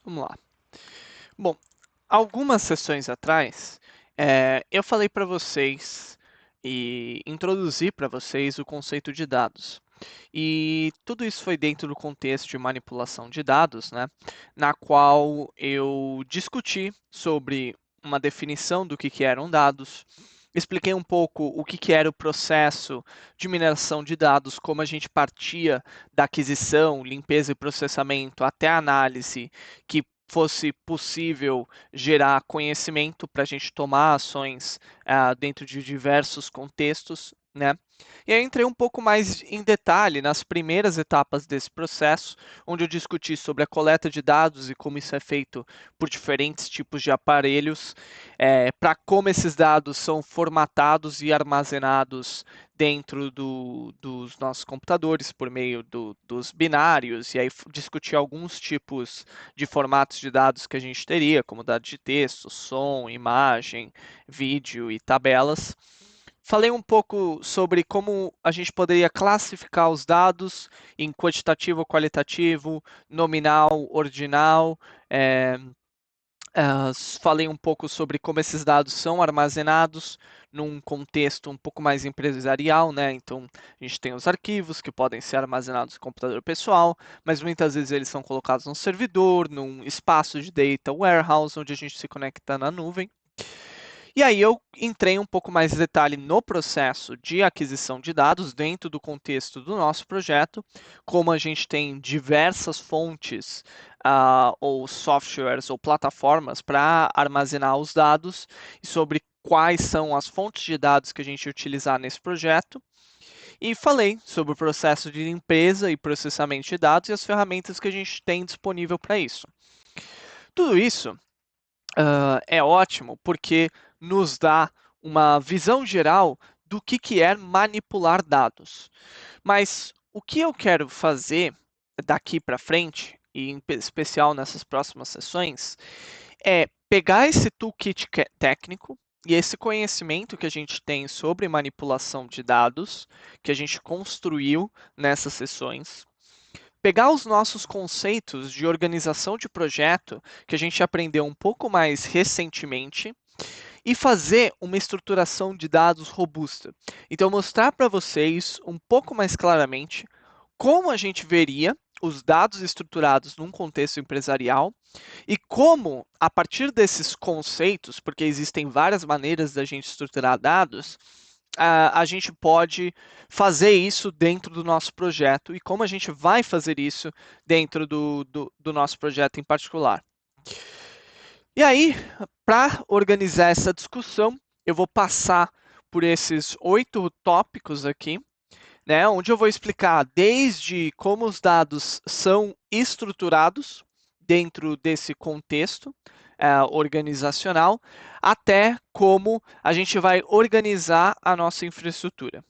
Vamos lá. Bom, algumas sessões atrás, eu falei para vocês e introduzi para vocês o conceito de dados. E tudo isso foi dentro do contexto de manipulação de dados, né? Na qual eu discuti sobre uma definição do que eram dados, expliquei um pouco o que era o processo de mineração de dados, como a gente partia da aquisição, limpeza e processamento até a análise que fosse possível gerar conhecimento para a gente tomar ações dentro de diversos contextos, né? E aí entrei um pouco mais em detalhe nas primeiras etapas desse processo, onde eu discuti sobre a coleta de dados e como isso é feito por diferentes tipos de aparelhos, para como esses dados são formatados e armazenados dentro dos nossos computadores por meio dos binários, e aí discutir alguns tipos de formatos de dados que a gente teria, como dados de texto, som, imagem, vídeo e tabelas. Falei um pouco sobre como a gente poderia classificar os dados em quantitativo, qualitativo, nominal, ordinal. eh, Falei um pouco sobre como esses dados são armazenados num contexto um pouco mais empresarial, né? Então, a gente tem os arquivos que podem ser armazenados no computador pessoal, mas muitas vezes eles são colocados num servidor, num espaço de data warehouse, onde a gente se conecta na nuvem. E aí eu entrei um pouco mais em detalhe no processo de aquisição de dados dentro do contexto do nosso projeto, como a gente tem diversas fontes ou softwares ou plataformas para armazenar os dados e sobre quais são as fontes de dados que a gente utilizar nesse projeto. E falei sobre o processo de limpeza e processamento de dados e as ferramentas que a gente tem disponível para isso. Tudo isso é ótimo porque nos dá uma visão geral do que é manipular dados. Mas o que eu quero fazer daqui para frente, e em especial nessas próximas sessões, é pegar esse toolkit técnico e esse conhecimento que a gente tem sobre manipulação de dados, que a gente construiu nessas sessões, pegar os nossos conceitos de organização de projeto, que a gente aprendeu um pouco mais recentemente, e fazer uma estruturação de dados robusta. Então, mostrar para vocês um pouco mais claramente como a gente veria os dados estruturados num contexto empresarial e como, a partir desses conceitos, porque existem várias maneiras da gente estruturar dados, a gente pode fazer isso dentro do nosso projeto e como a gente vai fazer isso dentro do nosso projeto em particular. E aí, para organizar essa discussão, eu vou passar por esses 8 tópicos aqui, né, onde eu vou explicar desde como os dados são estruturados dentro desse contexto organizacional, até como a gente vai organizar a nossa infraestrutura.